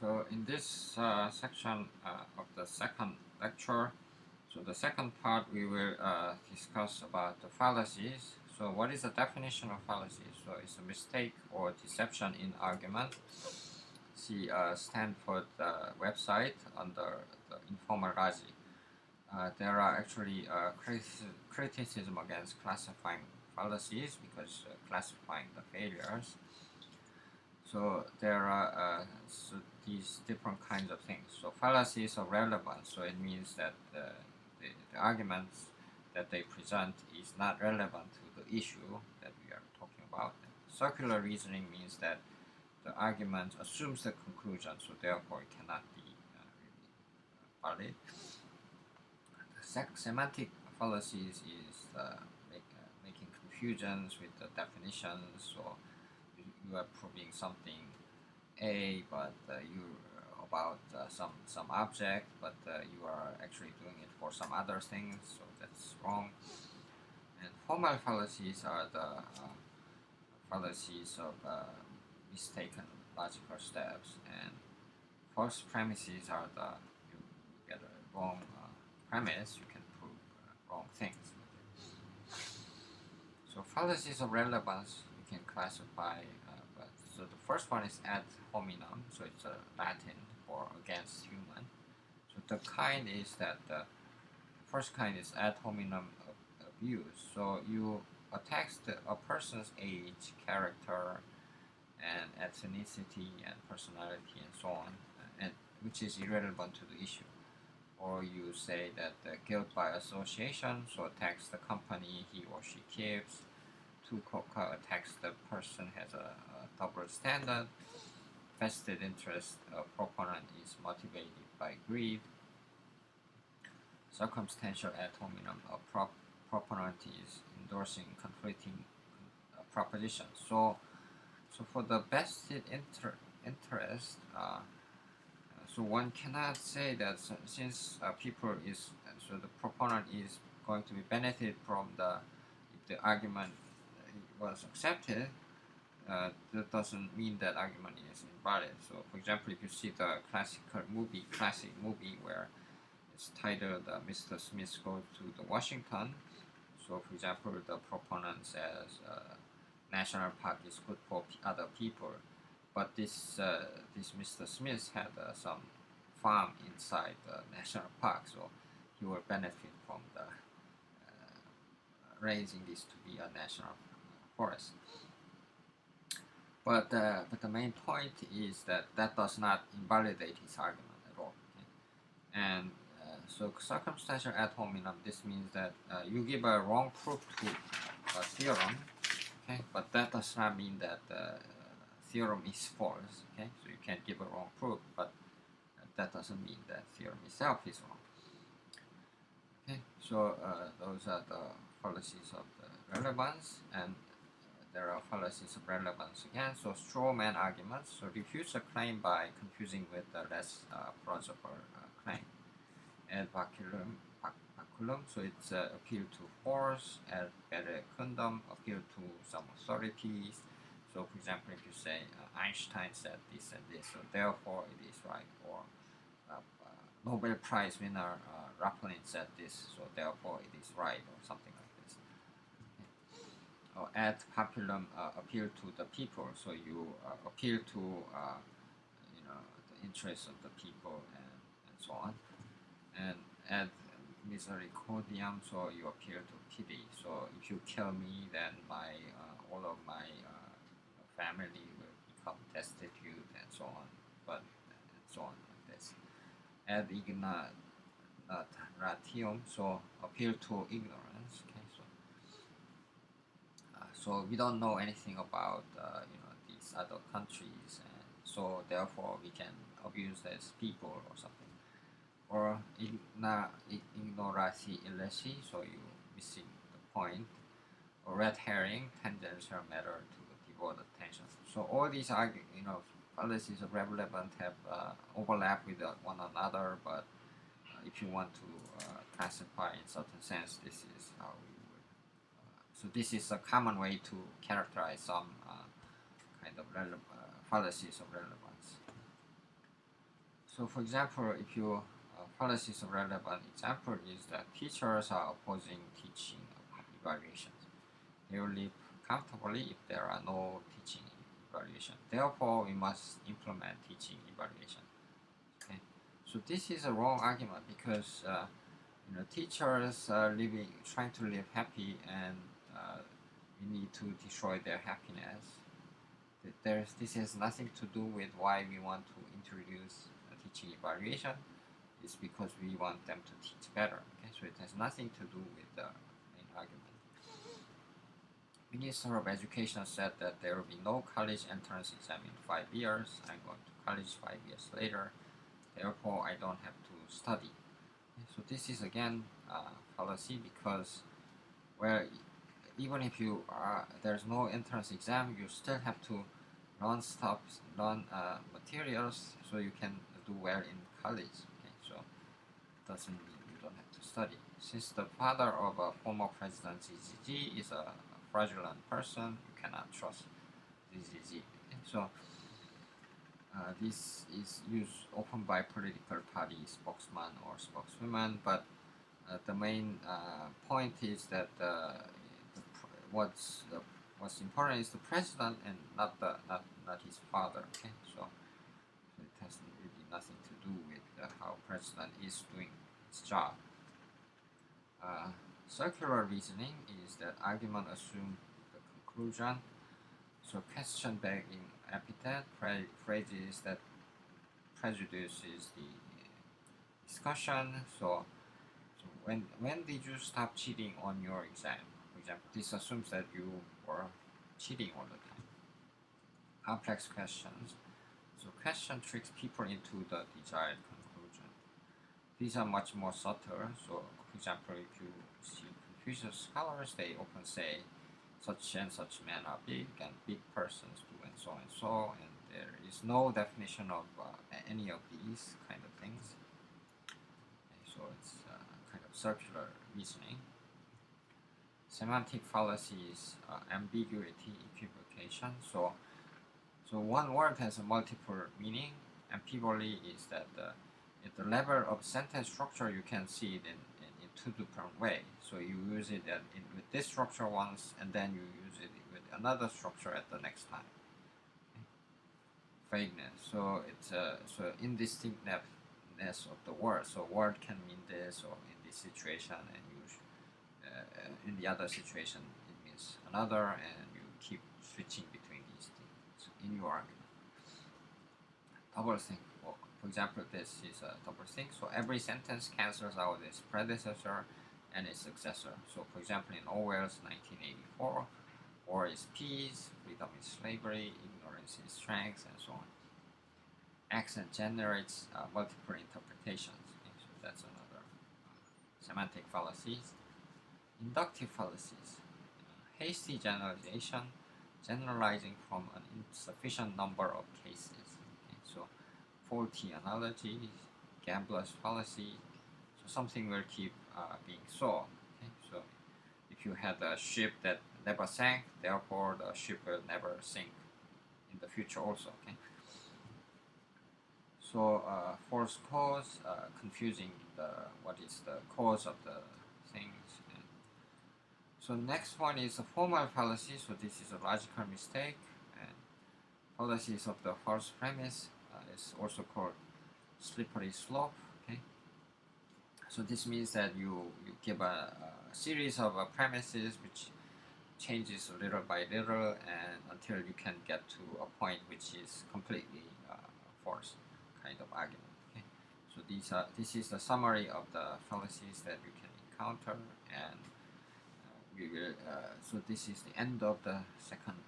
So in this section of the second lecture, so the second part we will discuss about the fallacies. So what is the definition of fallacy? So it's a mistake or deception in argument. See Stanford website under the informal logic. There are actually criticism against classifying fallacies because classifying the failures. So there are these different kinds of things. So fallacies of relevance. So it means that the arguments that they present is not relevant to the issue that we are talking about. Circular reasoning means that the argument assumes the conclusion, so therefore it cannot be really valid. Semantic fallacies is making confusions with the definitions. So you are proving something A, but you about some object, but you are actually doing it for some other things, so that's wrong. And formal fallacies are the fallacies of mistaken logical steps, and false premises are the you get a wrong premise, you can prove wrong things. So fallacies of relevance you can classify. So the first one is ad hominem, so it's a Latin for against human. So the kind is that the first kind is ad hominem abuse. So you attack a person's age, character, and ethnicity, and personality, and so on, and which is irrelevant to the issue. Or you say that the guilt by association, so attacks the company he or she keeps. Coca attacks the person has a double standard. Vested interest proponent is motivated by greed. Circumstantial ad hominem proponent is endorsing conflicting propositions. So for the vested interest, so one cannot say that since people is so the proponent is going to be benefited from if the argument was accepted, that doesn't mean that argument is invalid. So for example, if you see the classic movie where it's titled Mr. Smith Goes to the Washington. So for example, the proponent says national park is good for other people, but this Mr. Smith had some farm inside the national park, so he will benefit from the raising this to be a national forest. But the main point is that does not invalidate his argument at all. Okay? And so circumstantial ad hominem, this means that you give a wrong proof to a theorem, okay? But that does not mean that the theorem is false. Okay, so you can give a wrong proof, but that doesn't mean that theorem itself is wrong. Okay, so those are the fallacies of the relevance, and there are fallacies of relevance again. So straw man arguments. So refutes a claim by confusing with the less plausible claim. Ad baculum. So it's appeal to force. Ad verecundum, appeal to some authorities. So for example, if you say Einstein said this and this, so therefore it is right. Or Nobel Prize winner Raplin said this, so therefore it is right, or something like this. Or ad populum, appeal to the people, so you appeal to the interests of the people, and so on. And ad misericordiam, so you appeal to pity. So if you kill me, then all of my family will become destitute, and so on. And so on like this. Ad ignorantium, so appeal to ignorance. Okay, so we don't know anything about these other countries, and so therefore we can abuse as people or something. Or ignorancy illesi, so you missing the point. Or red herring, tangential matter to devote attention. So all these fallacies of relevance have overlap with one another, but if you want to classify in certain sense, this is how we would. So this is a common way to characterize some kind of fallacies of relevance. So for example, if you fallacies of relevant example is that teachers are opposing teaching evaluations. They will live comfortably if there are no teaching evaluation. Therefore, we must implement teaching evaluation. Okay, so this is a wrong argument because teachers are trying to live happy, and we need to destroy their happiness. This has nothing to do with why we want to introduce a teaching evaluation. It's because we want them to teach better. Okay, so it has nothing to do with the main argument. Minister of Education said that there will be no college entrance exam in 5 years. I'm going to college 5 years later. Therefore, I don't have to study. Okay, so this is again fallacy because even if there's no entrance exam, you still have to learn materials so you can do well in college. Okay, so it doesn't mean you don't have to study. Since the father of a former president ZZG is a fraudulent person, you cannot trust ZZG. Okay, so this is used often by political party spokesman or spokeswoman, but the main point is that what's important is the president and not his father. Okay, so it has really nothing to do with how president is doing his job. Circular reasoning is that argument assume the conclusion. So question begging epithet phrases that prejudices the discussion. So when did you stop cheating on your exam? For example, this assumes that you were cheating all the time. Complex questions. So question tricks people into the desired conclusion. These are much more subtle. So for example, if you see Confucius scholars, they often say such and such men are big and big persons do and so, and there is no definition of any of these kind of things. Okay, so it's kind of circular reasoning. Semantic fallacies, ambiguity, equivocation. So one word has a multiple meaning. Ambivalence is that at the level of sentence structure, you can see it in two different ways. So you use it with this structure once, and then you use it with another structure at the next time. Okay. Vagueness. So it's so indistinctness of the word. So word can mean this or in this situation, and in the other situation it means another, and you keep switching between these things in your argument. Double think. Well, for example, this is a double think. So every sentence cancels out its predecessor and its successor. So for example, in Orwell's 1984, war is peace, freedom is slavery, ignorance is strength, and so on. Accent generates multiple interpretations. Okay, so that's another semantic fallacies. Inductive fallacies. Hasty generalization, generalizing from an insufficient number of cases. Okay, so faulty analogies, gambler's fallacy. So something will keep being so. Okay, so if you had a ship that never sank, therefore the ship will never sink in the future also. Okay. So false cause, confusing what is the cause of the things. So next one is a formal fallacy. So this is a logical mistake, and fallacies of the false premise is also called slippery slope. Okay. So this means that you give a series of premises which changes little by little, and until you can get to a point which is completely false kind of argument. Okay. So this is the summary of the fallacies that you can encounter, and we will. So this is the end of the second